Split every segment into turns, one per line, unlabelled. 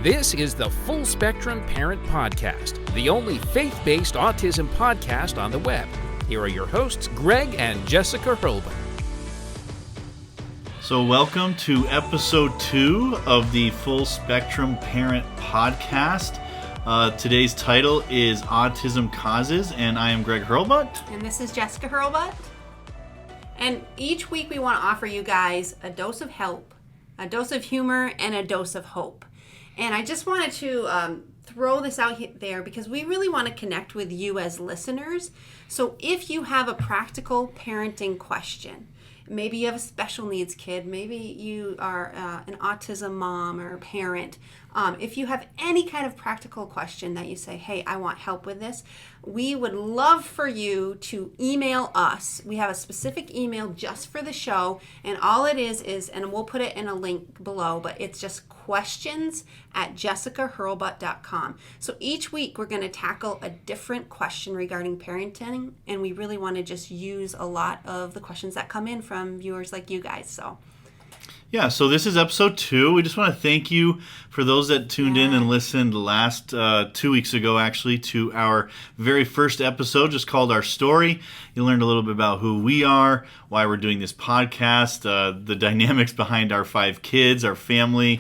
This is the Full Spectrum Parent Podcast, the only faith-based autism podcast on the web. Here are your hosts, Greg and Jessica Hurlbut.
So welcome to episode 2 of the Full Spectrum Parent Podcast. Today's title is Autism Causes, and I am Greg Hurlbut.
And this is Jessica Hurlbut. And each week we want to offer you guys a dose of help, a dose of humor, and a dose of hope. And I just wanted to throw this out there because we really want to connect with you as listeners. So if you have a practical parenting question, maybe you have a special needs kid, maybe you are an autism mom or parent, if you have any kind of practical question that you say, hey, I want help with this, we would love for you to email us. We have a specific email just for the show, and all it is, and we'll put it in a link below, but it's just questions@jessicahurlbut.com. So each week we're going to tackle a different question regarding parenting, and we really want to just use a lot of the questions that come in from viewers like you guys.
So this is episode 2. We just want to thank you for those that tuned in and listened last 2 weeks ago, actually, to our very first episode, just called Our Story. You learned a little bit about who we are, why we're doing this podcast, the dynamics behind our 5 kids, our family.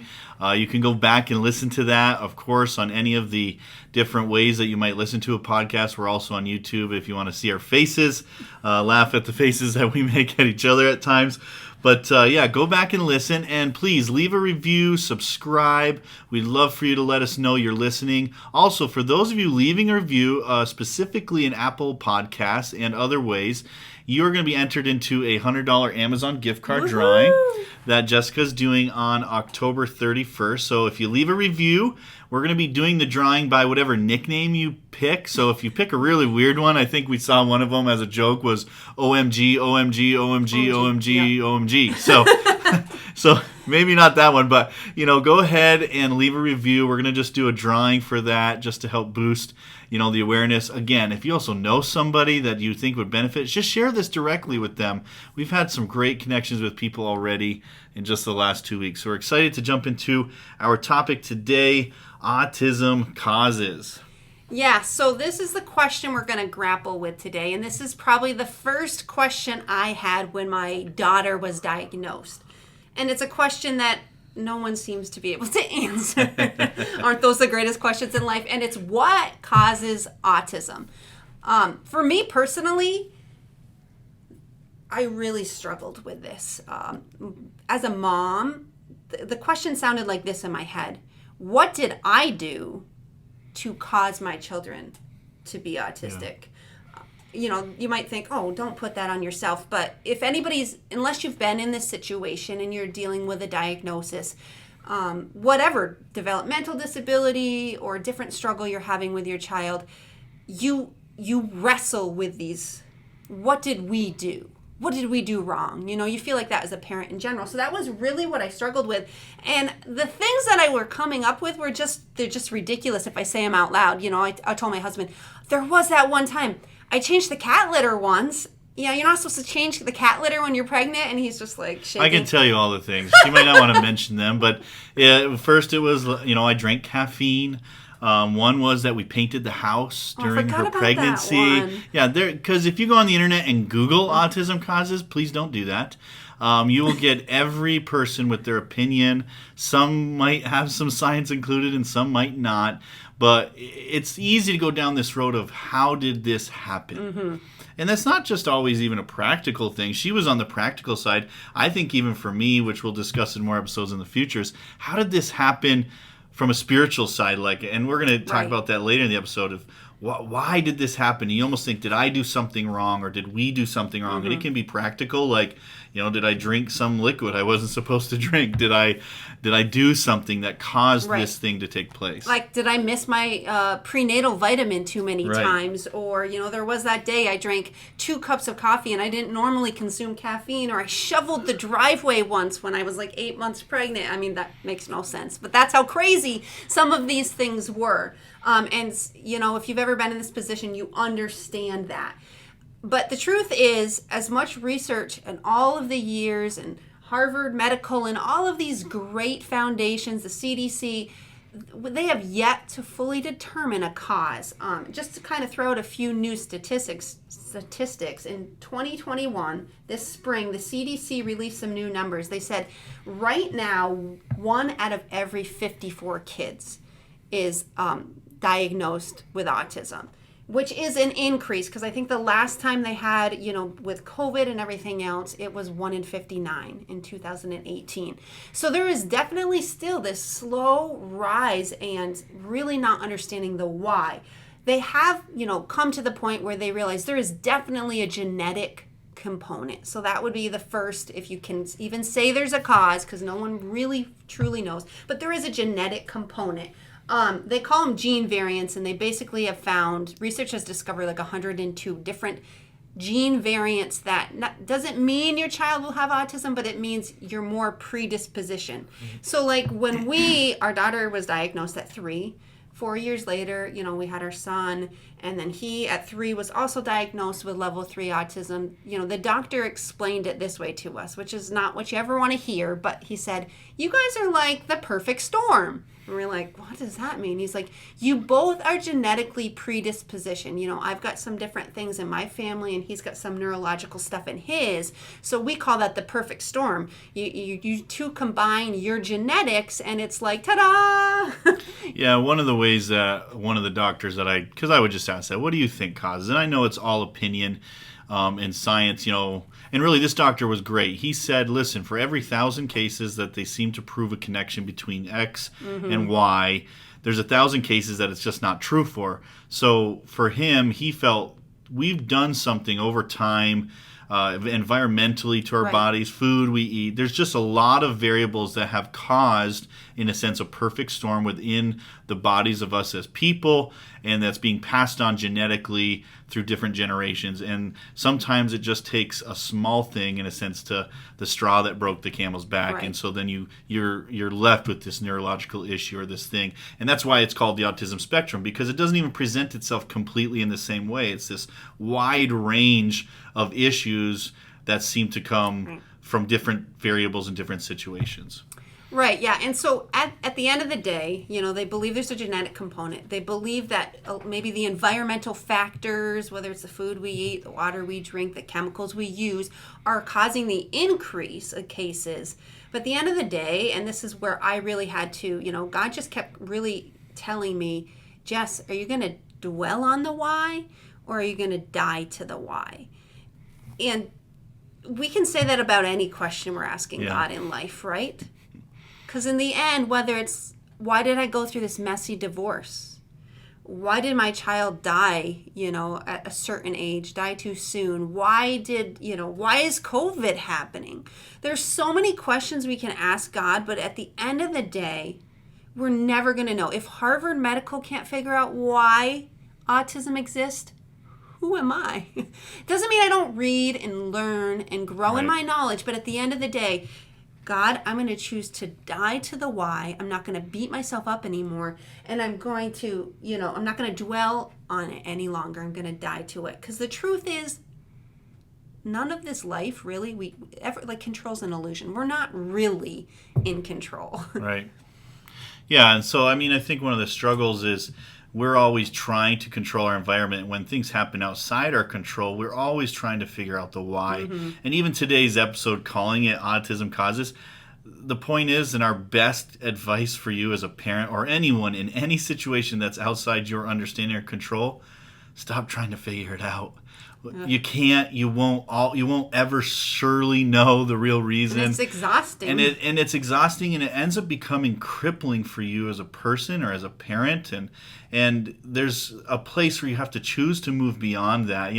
You can go back and listen to that, of course, on any of the different ways that you might listen to a podcast. We're also on YouTube if you want to see our faces, laugh at the faces that we make at each other at times. But go back and listen, and please leave a review, subscribe. We'd love for you to let us know you're listening. Also, for those of you leaving a review, specifically in Apple Podcasts and other ways, you're going to be entered into a $100 Amazon gift card drawing that Jessica's doing on October 31st. So if you leave a review, we're going to be doing the drawing by whatever nickname you pick. So if you pick a really weird one, I think we saw one of them as a joke was OMG, OMG, OMG, OMG, OMG. So maybe not that one, but go ahead and leave a review. We're going to just do a drawing for that just to help boost the awareness. Again, if you also know somebody that you think would benefit, just share this directly with them. We've had some great connections with people already in just the last 2 weeks. So we're excited to jump into our topic today, autism causes.
Yeah, so this is the question we're going to grapple with today, and this is probably the first question I had when my daughter was diagnosed. And it's a question that no one seems to be able to answer. Aren't those the greatest questions in life? And it's what causes autism? For me personally, I really struggled with this. As a mom, the question sounded like this in my head. What did I do to cause my children to be autistic? You might think, oh, don't put that on yourself. But if unless you've been in this situation and you're dealing with a diagnosis, whatever developmental disability or different struggle you're having with your child, you wrestle with these. What did we do? What did we do wrong? You feel like that as a parent in general. So that was really what I struggled with. And the things that I were coming up with they're just ridiculous if I say them out loud. I told my husband, there was that one time I changed the cat litter once. You're not supposed to change the cat litter when you're pregnant. And he's just like shaking.
I can tell you all the things. You might not want to mention them. But first it was, I drank caffeine. One was that we painted the house during her pregnancy. Yeah, because if you go on the internet and Google autism causes, please don't do that. You will get every person with their opinion. Some might have some science included and some might not. But it's easy to go down this road of how did this happen? Mm-hmm. And that's not just always even a practical thing. She was on the practical side. I think even for me, which we'll discuss in more episodes in the futures, how did this happen from a spiritual side? And we're going to talk about that later in the episode of why did this happen? You almost think, did I do something wrong or did we do something wrong? Mm-hmm. And it can be practical, did I drink some liquid I wasn't supposed to drink? Did I do something that caused this thing to take place? Did
I miss my prenatal vitamin too many times? Or, there was that day I drank 2 cups of coffee and I didn't normally consume caffeine, or I shoveled the driveway once when I was 8 months pregnant. I mean, that makes no sense. But that's how crazy some of these things were. And if you've ever been in this position, you understand that. But the truth is, as much research and all of the years and Harvard Medical and all of these great foundations, the CDC, they have yet to fully determine a cause. Just to kind of throw out a few new statistics, in 2021, this spring, the CDC released some new numbers. They said right now, 1 out of every 54 kids is diagnosed with autism, which is an increase, because I think the last time they had, with COVID and everything else, it was 1 in 59 in 2018. So there is definitely still this slow rise and really not understanding the why. They have, come to the point where they realize there is definitely a genetic component. So that would be the first, if you can even say there's a cause, because no one really truly knows, but there is a genetic component. They call them gene variants, and they basically have found, research has discovered like 102 different gene variants that doesn't mean your child will have autism, but it means you're more predisposition. Mm-hmm. So like when our daughter was diagnosed at 3, 4 years later, we had our son, and then he at 3 was also diagnosed with level 3 autism. The doctor explained it this way to us, which is not what you ever want to hear, but he said, you guys are like the perfect storm. And we're like, what does that mean? He's like, you both are genetically predispositioned. I've got some different things in my family, and he's got some neurological stuff in his. So we call that the perfect storm. You two combine your genetics, and it's like, ta-da!
Yeah, one of the ways that one of the doctors because I would just ask that, what do you think causes? And I know it's all opinion in science, and really this doctor was great. He said, listen, for every 1,000 cases that they seem to prove a connection between X and Y, there's 1,000 cases that it's just not true for. So for him, he felt we've done something over time, environmentally to our bodies, food we eat. There's just a lot of variables that have caused, in a sense, a perfect storm within the bodies of us as people, and that's being passed on genetically through different generations. And sometimes it just takes a small thing, in a sense, to the straw that broke the camel's back. Right. And so then you're left with this neurological issue or this thing. And that's why it's called the autism spectrum, because it doesn't even present itself completely in the same way. It's this wide range of issues that seem to come from different variables and different situations.
Right, yeah. And so at the end of the day, they believe there's a genetic component. They believe that maybe the environmental factors, whether it's the food we eat, the water we drink, the chemicals we use, are causing the increase of cases. But at the end of the day, and this is where I really had to, God just kept really telling me, Jess, are you going to dwell on the why, or are you going to die to the why? And we can say that about any question we're asking God in life, right? Because in the end, whether it's, why did I go through this messy divorce? Why did my child die, at a certain age, die too soon? Why is COVID happening? There's so many questions we can ask God, but at the end of the day, we're never going to know. If Harvard Medical can't figure out why autism exists, who am I? Doesn't mean I don't read and learn and grow in my knowledge, but at the end of the day, God, I'm going to choose to die to the why. I'm not going to beat myself up anymore. And I'm going to, I'm not going to dwell on it any longer. I'm going to die to it. Because the truth is, none of this life really, control's an illusion. We're not really in control. Right.
Yeah. And so, I think one of the struggles is we're always trying to control our environment. When things happen outside our control, we're always trying to figure out the why. Mm-hmm. And even today's episode, calling it Autism Causes, the point is, and our best advice for you as a parent or anyone in any situation that's outside your understanding or control, stop trying to figure it out. You can't, you won't ever surely know the real reason.
And it's exhausting.
And it's exhausting, and it ends up becoming crippling for you as a person or as a parent. And there's a place where you have to choose to move beyond that.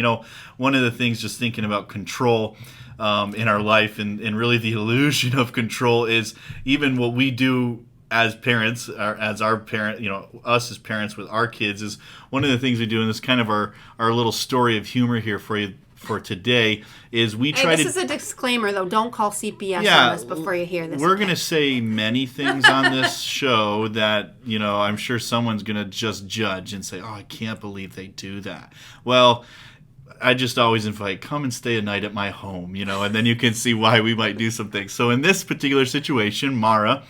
One of the things, just thinking about control in our life and really the illusion of control, is even what we do as parents, or as our parent, us as parents with our kids, is one of the things we do, and this kind of our little story of humor here for you for today, is we try to...
This is a disclaimer, though. Don't call CPS on this before you hear this.
We're going to say many things on this show that, I'm sure someone's going to just judge and say, oh, I can't believe they do that. Well, I just always invite, come and stay a night at my home, and then you can see why we might do some things. So in this particular situation, Mara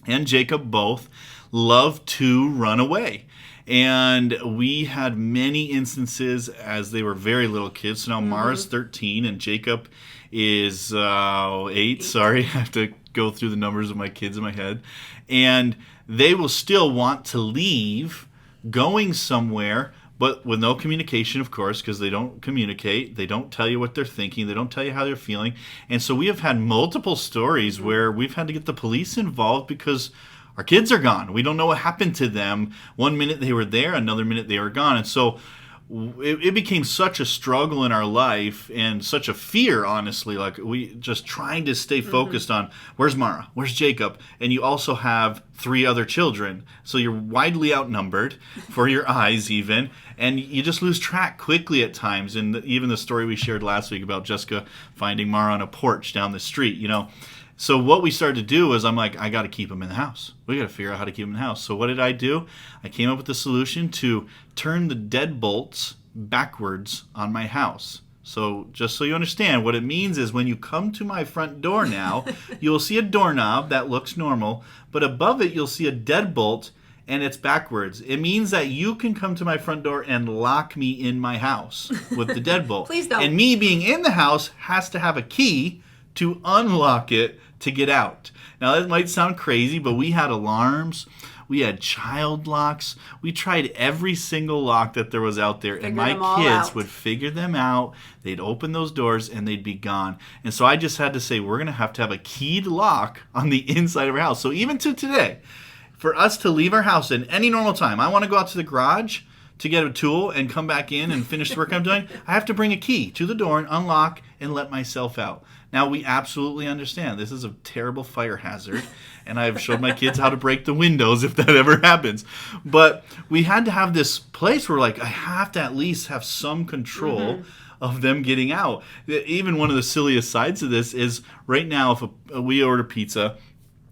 and Jacob both love to run away. And we had many instances as they were very little kids. So now Mara's 13 and Jacob is 8. Sorry, I have to go through the numbers of my kids in my head. And they will still want to leave, going somewhere, but with no communication, of course, because they don't communicate. They don't tell you what they're thinking. They don't tell you how they're feeling. And so we have had multiple stories where we've had to get the police involved because our kids are gone. We don't know what happened to them. One minute they were there, another minute they were gone. And so it became such a struggle in our life and such a fear, honestly. Like, we just trying to stay focused on where's Mara, where's Jacob, and you also have 3 other children, so you're widely outnumbered for your eyes even, and you just lose track quickly at times. And even the story we shared last week about Jessica finding Mara on a porch down the street, So what we started to do was, I'm like, I got to keep him in the house. We got to figure out how to keep him in the house. So what did I do? I came up with a solution to turn the deadbolts backwards on my house. So just so you understand, what it means is when you come to my front door now, you'll see a doorknob that looks normal, but above it you'll see a deadbolt and it's backwards. It means that you can come to my front door and lock me in my house with the deadbolt.
Please don't.
And me being in the house has to have a key to unlock it to get out. Now that might sound crazy, but we had alarms, we had child locks, we tried every single lock that there was out there, and my kids would figure them out. They'd open those doors and they'd be gone. And so I just had to say, we're going to have a keyed lock on the inside of our house. So even to today, for us to leave our house in any normal time, I want to go out to the garage to get a tool and come back in and finish the work I'm doing, I have to bring a key to the door and unlock and let myself out. Now, we absolutely understand this is a terrible fire hazard, and I've showed my kids how to break the windows if that ever happens. But we had to have this place where, like, I have to at least have some control of them getting out. Even one of the silliest sides of this is right now, if we order pizza,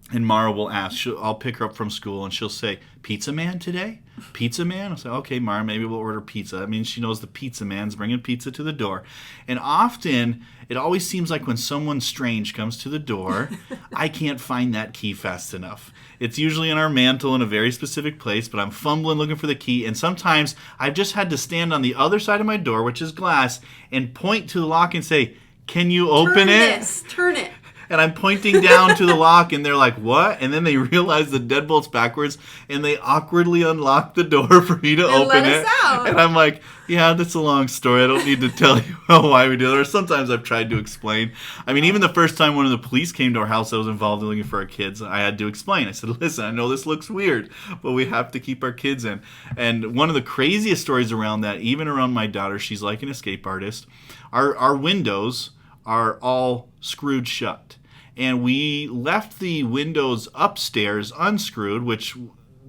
and Mara will ask, I'll pick her up from school, and she'll say, "Pizza man today? Pizza man?" I'll say, "Okay, Mara, maybe we'll order pizza." I mean, she knows the pizza man's bringing pizza to the door. And often, it always seems like when someone strange comes to the door, I can't find that key fast enough. It's usually in our mantle in a very specific place, but I'm fumbling looking for the key. And sometimes, I've just had to stand on the other side of my door, which is glass, and point to the lock and say, "Can you open it?"
Turn it.
And I'm pointing down to the lock, and they're like, "What?" And then they realize the deadbolt's backwards, and they awkwardly unlock the door for me to open it.
Out.
And I'm like, "Yeah, that's a long story. I don't need to tell you why we do it." Or sometimes I've tried to explain. I mean, even the first time one of the police came to our house that was involved in looking for our kids, I had to explain. I said, "Listen, I know this looks weird, but we have to keep our kids in." And one of the craziest stories around that, even around my daughter, she's like an escape artist, our windows are all screwed shut. And we left the windows upstairs unscrewed, which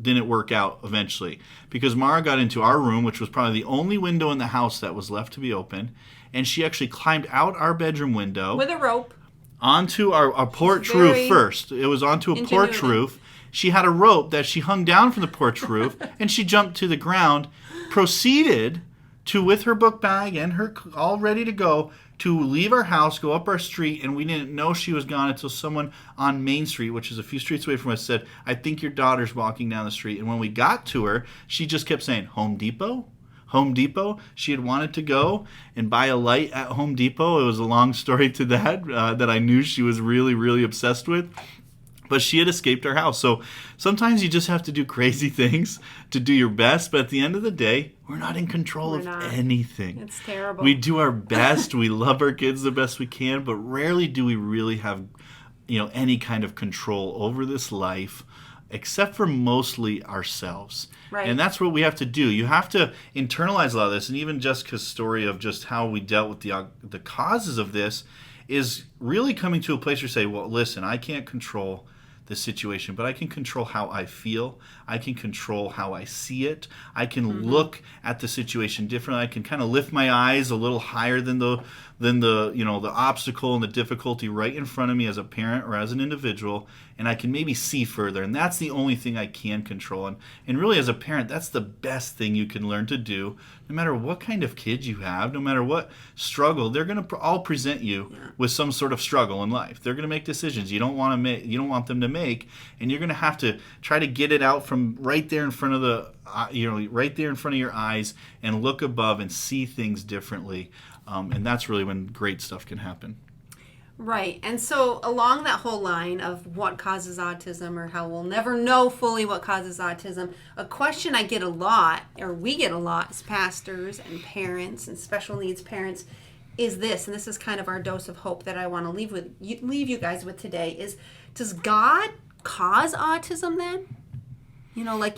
didn't work out eventually. Because Mara got into our room, which was probably the only window in the house that was left to be open. And she actually climbed out our bedroom window.
With a rope.
Onto our porch roof first. It was onto a porch roof. She had a rope that she hung down from the porch roof. And she jumped to the ground, proceeded to, with her book bag and her all ready to go, to leave our house, go up our street, and we didn't know she was gone until someone on Main Street, which is a few streets away from us, said, "I think your daughter's walking down the street." And when we got to her, she just kept saying, "Home Depot? Home Depot?" She had wanted to go and buy a light at Home Depot. It was a long story to that, that I knew she was really, really obsessed with. But she had escaped our house. So sometimes you just have to do crazy things to do your best. But at the end of the day, we're not in control of anything.
It's terrible.
We do our best. We love our kids the best we can. But rarely do we really have, any kind of control over this life, except for mostly ourselves.
Right.
And that's what we have to do. You have to internalize a lot of this. And even Jessica's story of just how we dealt with the causes of this is really coming to a place where you say, well, listen, I can't control the situation, but I can control how I feel. I can control how I see it. I can look at the situation differently. I can kind of lift my eyes a little higher than the obstacle and the difficulty right in front of me as a parent or as an individual, and I can maybe see further. And that's the only thing I can control. And really, as a parent, that's the best thing you can learn to do. No matter what kind of kids you have, no matter what struggle, they're going to all present you with some sort of struggle in life. They're going to make decisions you don't want them to make, and you're going to have to try to get it out from right there in front of right there in front of your eyes, and look above and see things differently. And that's really when great stuff can happen.
Right. And so along that whole line of what causes autism, or how we'll never know fully what causes autism, a question I get a lot, or we get a lot as pastors and parents and special needs parents, is this, and this is kind of our dose of hope that I want to leave you guys with today, is, does God cause autism then?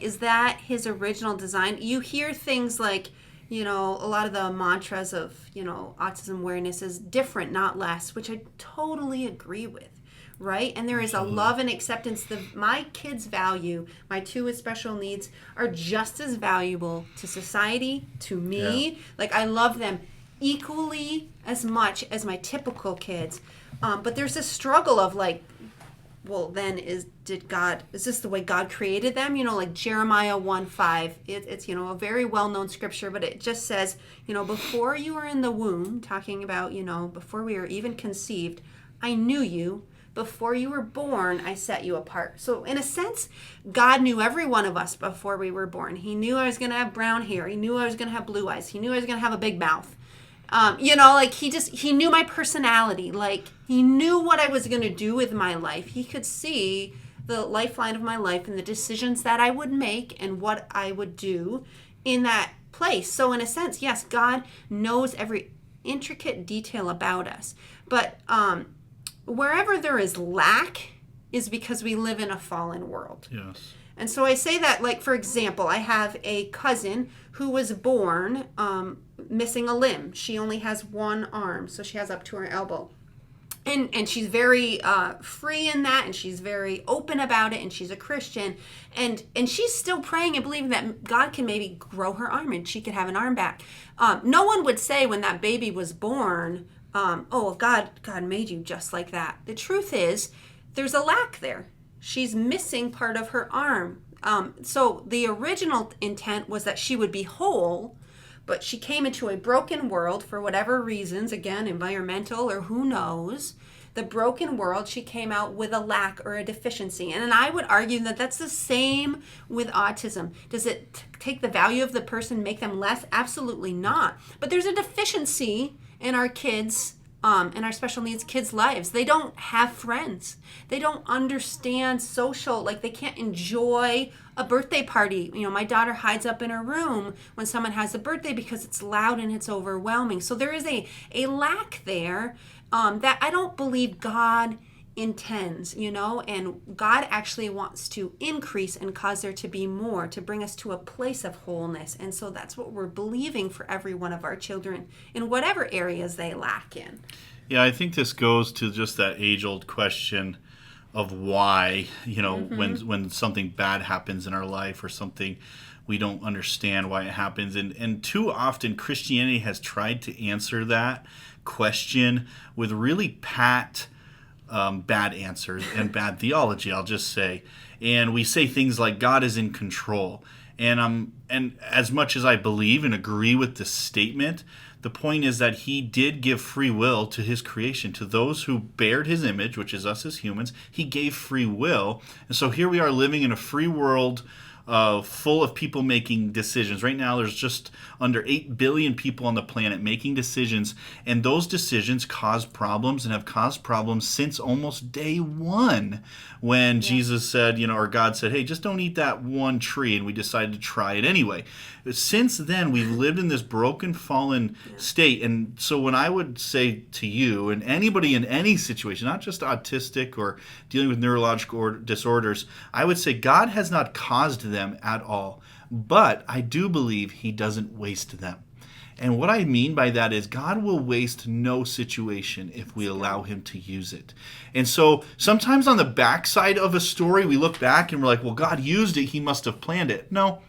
Is that his original design? You hear things like, a lot of the mantras of, autism awareness is different, not less, which I totally agree with, right? And there is a love and acceptance. My kids' value, my 2 with special needs, are just as valuable to society, to me. Yeah. I love them equally as much as my typical kids. But there's a struggle of well, then is this the way God created them? Jeremiah 1:5. It's a very well-known scripture, but it just says, before you were in the womb, talking about, before we were even conceived, I knew you. Before you were born, I set you apart. So in a sense, God knew every one of us before we were born. He knew I was going to have brown hair. He knew I was going to have blue eyes. He knew I was going to have a big mouth. He knew my personality. He knew what I was going to do with my life. He could see the lifeline of my life and the decisions that I would make and what I would do in that place. So in a sense, yes, God knows every intricate detail about us. But wherever there is lack is because we live in a fallen world.
Yes.
And so I say that, for example, I have a cousin who was born missing a limb. She only has one arm, so she has up to her elbow. And she's very free in that, and she's very open about it, and she's a Christian. And she's still praying and believing that God can maybe grow her arm and she could have an arm back. No one would say when that baby was born, God made you just like that. The truth is, there's a lack there. She's missing part of her arm. So the original intent was that she would be whole, but she came into a broken world for whatever reasons, again, environmental or who knows. The broken world, she came out with a lack or a deficiency. And I would argue that that's the same with autism. Does it take the value of the person, make them less? Absolutely not. But there's a deficiency in our kids' in our special needs kids' lives. They don't have friends. They don't understand social, they can't enjoy a birthday party. My daughter hides up in her room when someone has a birthday because it's loud and it's overwhelming. So there is a lack there that I don't believe God intends, and God actually wants to increase and cause there to be more, to bring us to a place of wholeness. And so that's what we're believing for every one of our children in whatever areas they lack in.
Yeah, I think this goes to just that age-old question of why, when something bad happens in our life, or something we don't understand why it happens. And too often Christianity has tried to answer that question with really pat bad answers and bad theology, I'll just say. And we say things like God is in control. And as much as I believe and agree with this statement, the point is that he did give free will to his creation. To those who bared his image, which is us as humans, he gave free will. And so here we are living in a free world full of people making decisions. Right now, there's just under 8 billion people on the planet making decisions, and those decisions cause problems and have caused problems since almost day one, when Jesus said, or God said, hey, just don't eat that one tree, and we decided to try it anyway. Since then, we've lived in this broken, fallen state. And so when I would say to you and anybody in any situation, not just autistic or dealing with neurological disorders, I would say God has not caused them at all. But I do believe he doesn't waste them. And what I mean by that is God will waste no situation if we allow him to use it. And so sometimes on the backside of a story, we look back and we're like, well, God used it. He must have planned it. No.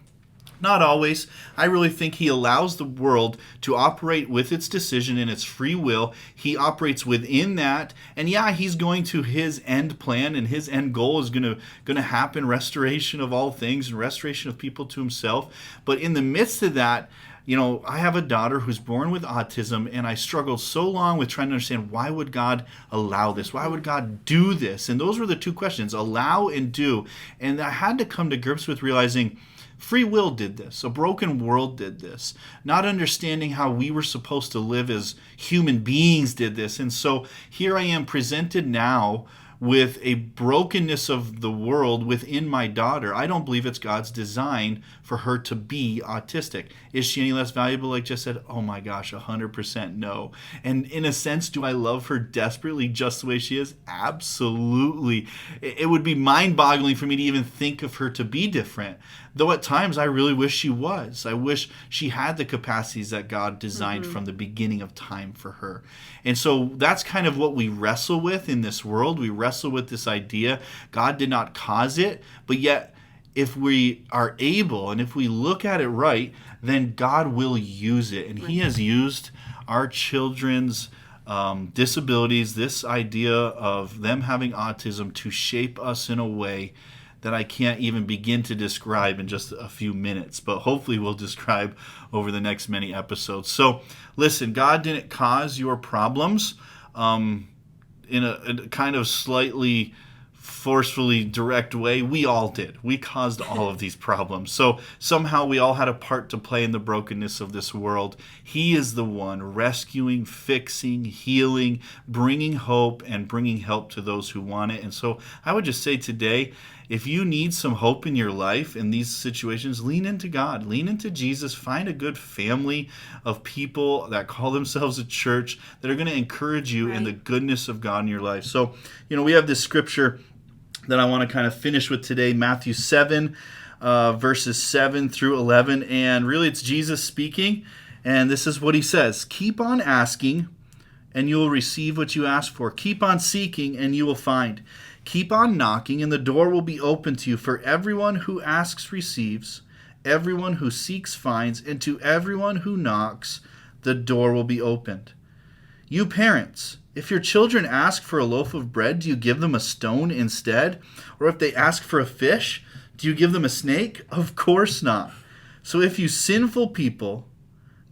Not always. I really think he allows the world to operate with its decision and its free will. He operates within that. And yeah, he's going to his end plan, and his end goal is going to happen, restoration of all things and restoration of people to himself. But in the midst of that, I have a daughter who's born with autism, and I struggled so long with trying to understand, why would God allow this? Why would God do this? And those were the two questions, allow and do. And I had to come to grips with realizing free will did this. A broken world did this. Not understanding how we were supposed to live as human beings did this. And so here I am presented now with a brokenness of the world within my daughter. I don't believe it's God's design for her to be autistic. Is she any less valuable, like Jess said? Oh my gosh, 100% no. And in a sense, do I love her desperately just the way she is? Absolutely. It would be mind-boggling for me to even think of her to be different. Though at times I really wish she was. I wish she had the capacities that God designed from the beginning of time for her. And so that's kind of what we wrestle with in this world. We wrestle with this idea. God did not cause it, but yet if we are able and if we look at it right, then God will use it. And He has used our children's disabilities, this idea of them having autism, to shape us in a way that I can't even begin to describe in just a few minutes, but hopefully we'll describe over the next many episodes. So listen, God didn't cause your problems in a kind of slightly forcefully direct way. We all did. We caused all of these problems. So somehow we all had a part to play in the brokenness of this world. He is the one rescuing, fixing, healing, bringing hope, and bringing help to those who want it. And so I would just say today, if you need some hope in your life in these situations, lean into God, lean into Jesus, find a good family of people that call themselves a church that are going to encourage you in the goodness of God in your life. So, we have this scripture that I want to kind of finish with today, Matthew 7, verses 7 through 11. And really it's Jesus speaking. And this is what He says: keep on asking and you will receive what you ask for. Keep on seeking and you will find. Keep on knocking, and the door will be open to you. For everyone who asks receives, everyone who seeks finds, and to everyone who knocks, the door will be opened. You parents, if your children ask for a loaf of bread, do you give them a stone instead? Or if they ask for a fish, do you give them a snake? Of course not. So if you sinful people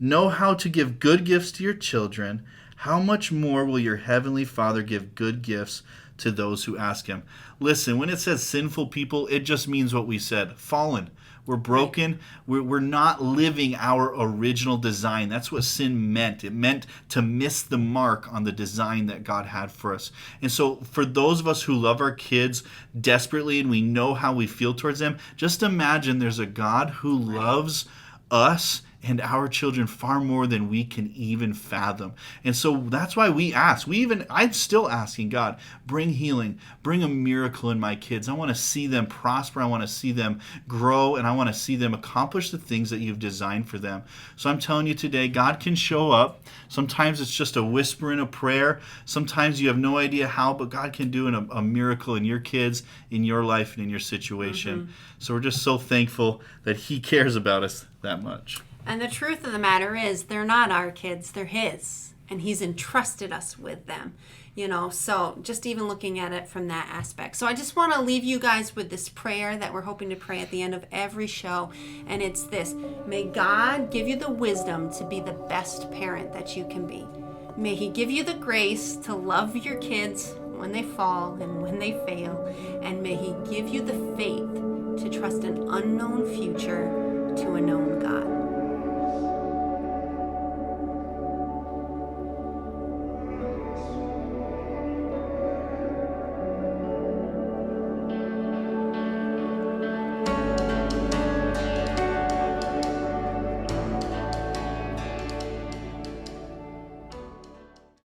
know how to give good gifts to your children, how much more will your heavenly Father give good gifts to those who ask Him? Listen, when it says sinful people, it just means what we said: fallen. We're broken. We're not living our original design. That's what sin meant. It meant to miss the mark on the design that God had for us. And so for those of us who love our kids desperately and we know how we feel towards them, just imagine there's a God who loves us and our children far more than we can even fathom. And so that's why we ask. I'm still asking God, bring healing, bring a miracle in my kids. I want to see them prosper. I want to see them grow, and I want to see them accomplish the things that you've designed for them. So I'm telling you today, God can show up. Sometimes it's just a whisper in a prayer. Sometimes you have no idea how, but God can do a miracle in your kids, in your life, and in your situation. So we're just so thankful that He cares about us that much.
And the truth of the matter is, they're not our kids, they're His. And He's entrusted us with them. So just even looking at it from that aspect. So I just want to leave you guys with this prayer that we're hoping to pray at the end of every show. And it's this: may God give you the wisdom to be the best parent that you can be. May He give you the grace to love your kids when they fall and when they fail. And may He give you the faith to trust an unknown future to a known God.